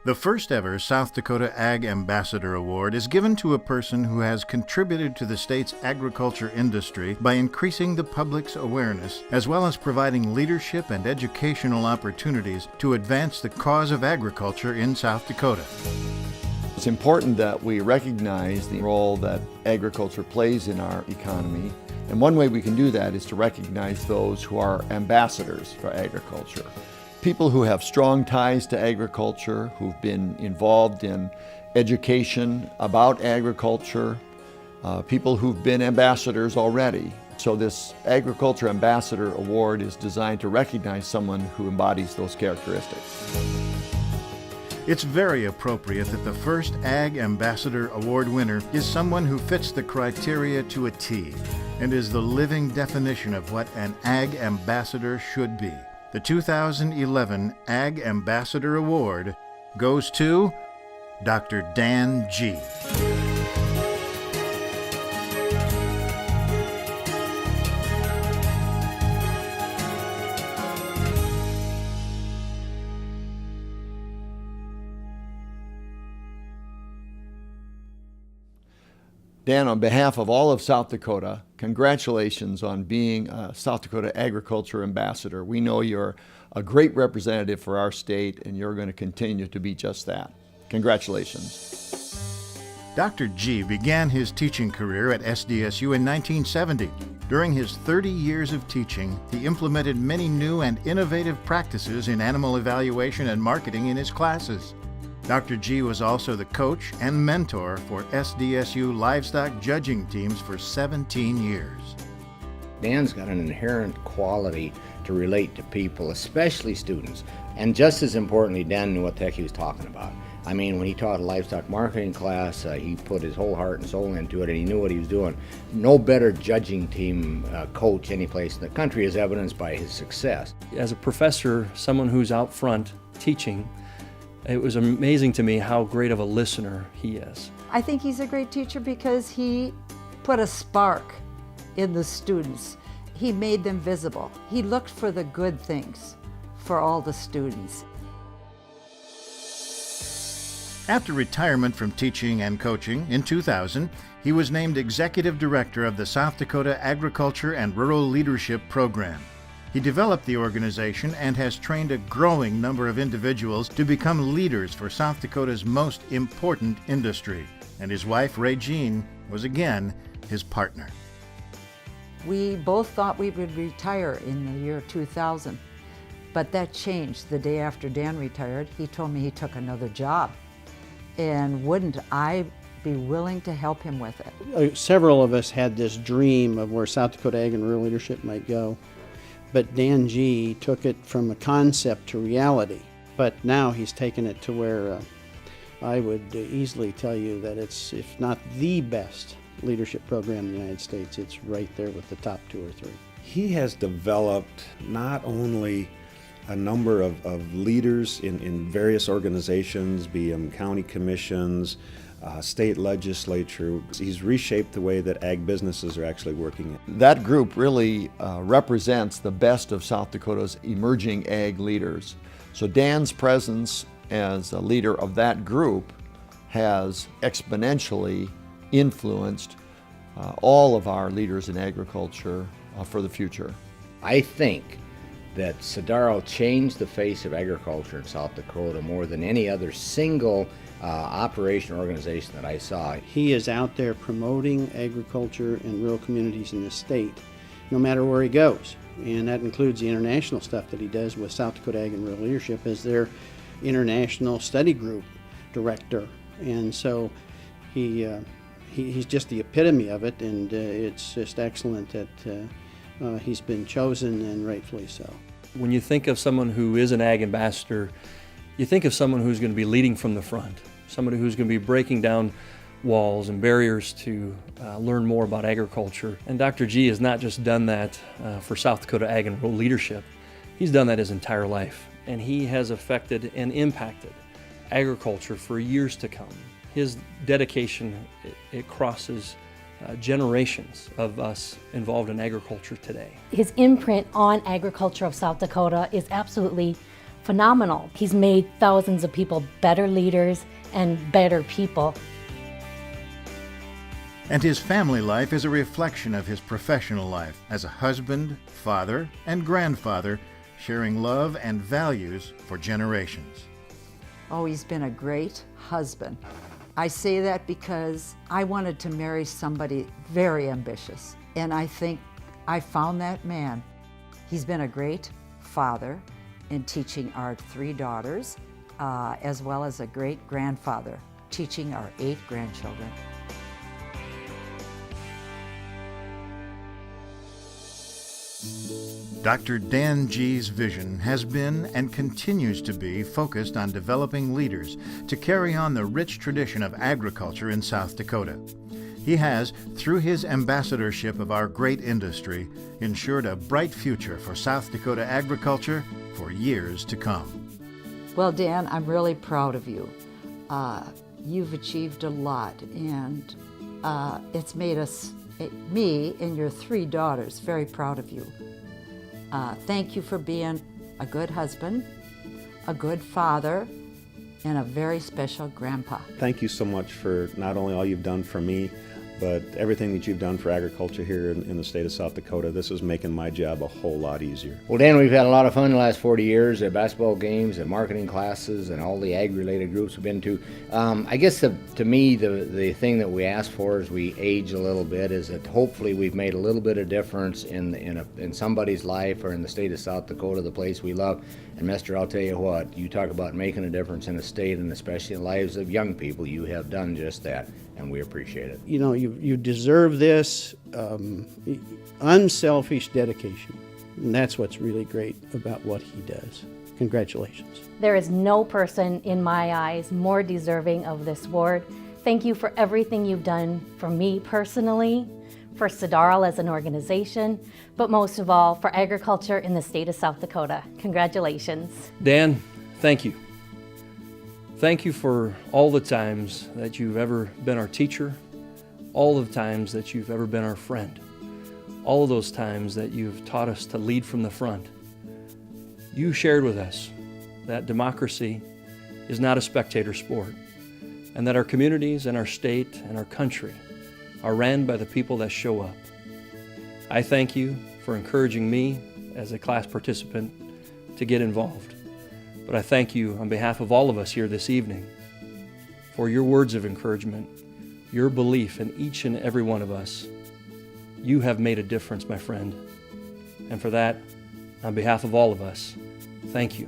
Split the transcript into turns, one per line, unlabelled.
The first ever South Dakota Ag Ambassador Award is given to a person who has contributed to the state's agriculture industry by increasing the public's awareness, as well as providing leadership and educational opportunities to advance the cause of agriculture in South Dakota.
It's important that we recognize the role that agriculture plays in our economy. And one way we can do that is to recognize those who are ambassadors for agriculture. People who have strong ties to agriculture, who've been involved in education about agriculture, people who've been ambassadors already. So this Agriculture Ambassador Award is designed to recognize someone who embodies those characteristics.
It's very appropriate that the first Ag Ambassador Award winner is someone who fits the criteria to a T and is the living definition of what an Ag Ambassador should be. The 2011 Ag Ambassador Award goes to Dr. Dan G.
Dan, on behalf of all of South Dakota, congratulations on being a South Dakota Agriculture Ambassador. We know you're a great representative for our state, and you're going to continue to be just that. Congratulations.
Dr. G began his teaching career at SDSU in 1970. During his 30 years of teaching, he implemented many new and innovative practices in animal evaluation and marketing in his classes. Dr. G was also the coach and mentor for SDSU livestock judging teams for 17 years.
Dan's got an inherent quality to relate to people, especially students. And just as importantly, Dan knew what the heck he was talking about. I mean, when he taught a livestock marketing class, he put his whole heart and soul into it, and he knew what he was doing. No better judging team coach anyplace in the country, is evidenced by his success.
As a professor, someone who's out front teaching, it was amazing to me how great of a listener he is.
I think he's a great teacher because he put a spark in the students. He made them visible. He looked for the good things for all the students.
After retirement from teaching and coaching in 2000, he was named Executive Director of the South Dakota Agriculture and Rural Leadership Program. He developed the organization and has trained a growing number of individuals to become leaders for South Dakota's most important industry. And his wife, Regine, was again his partner.
We both thought we would retire in the year 2000, but that changed the day after Dan retired. He told me he took another job, and wouldn't I be willing to help him with it?
Several of us had this dream of where South Dakota Ag and Rural Leadership might go. But Dan G took it from a concept to reality. But now he's taken it to where I would easily tell you that it's, if not the best leadership program in the United States, it's right there with the top 2 or 3.
He has developed not only a number of leaders in various organizations, be them county commissions, state legislature. He's reshaped the way that ag businesses are actually working.
That group really represents the best of South Dakota's emerging ag leaders. So Dan's presence as a leader of that group has exponentially influenced all of our leaders in agriculture for the future.
I think that Sodaro changed the face of agriculture in South Dakota more than any other single operation or organization that I saw.
He is out there promoting agriculture and rural communities in the state, no matter where he goes. And that includes the international stuff that he does with South Dakota Ag and Rural Leadership as their international study group director. And so he's just the epitome of it, and it's just excellent that he's been chosen, and rightfully so.
When you think of someone who is an Ag Ambassador, you think of someone who's going to be leading from the front, somebody who's going to be breaking down walls and barriers to learn more about agriculture. And Dr. G has not just done that for South Dakota Ag and Rural Leadership. He's done that his entire life, and he has affected and impacted agriculture for years to come. His dedication, it crosses generations of us involved in agriculture today.
His imprint on agriculture of South Dakota is absolutely phenomenal. He's made thousands of people better leaders and better people.
And his family life is a reflection of his professional life as a husband, father, and grandfather, sharing love and values for generations.
Oh, he's been a great husband. I say that because I wanted to marry somebody very ambitious, and I think I found that man. He's been a great father in teaching our 3 daughters, as well as a great grandfather, teaching our 8 grandchildren.
Dr. Dan G's vision has been and continues to be focused on developing leaders to carry on the rich tradition of agriculture in South Dakota. He has, through his ambassadorship of our great industry, ensured a bright future for South Dakota agriculture for years to come.
Well, Dan, I'm really proud of you. You've achieved a lot, and it's made me and your 3 daughters very proud of you. Thank you for being a good husband, a good father, and a very special grandpa.
Thank you so much for not only all you've done for me, but everything that you've done for agriculture here in the state of South Dakota. This is making my job a whole lot easier.
Well, Dan, we've had a lot of fun the last 40 years at basketball games and marketing classes and all the ag-related groups we've been to. I guess to me, the thing that we ask for as we age a little bit is that hopefully we've made a little bit of difference in somebody's life or in the state of South Dakota, the place we love. And Mister, I'll tell you what, you talk about making a difference in a state and especially in the lives of young people. You have done just that, and we appreciate it.
You know, you deserve this unselfish dedication. And that's what's really great about what he does. Congratulations.
There is no person in my eyes more deserving of this award. Thank you for everything you've done for me personally, for Sidaral as an organization, but most of all for agriculture in the state of South Dakota. Congratulations.
Dan, thank you. Thank you for all the times that you've ever been our teacher, all the times that you've ever been our friend, all of those times that you've taught us to lead from the front. You shared with us that democracy is not a spectator sport, and that our communities and our state and our country are ran by the people that show up. I thank you for encouraging me as a class participant to get involved. But I thank you on behalf of all of us here this evening for your words of encouragement, your belief in each and every one of us. You have made a difference, my friend. And for that, on behalf of all of us, thank you.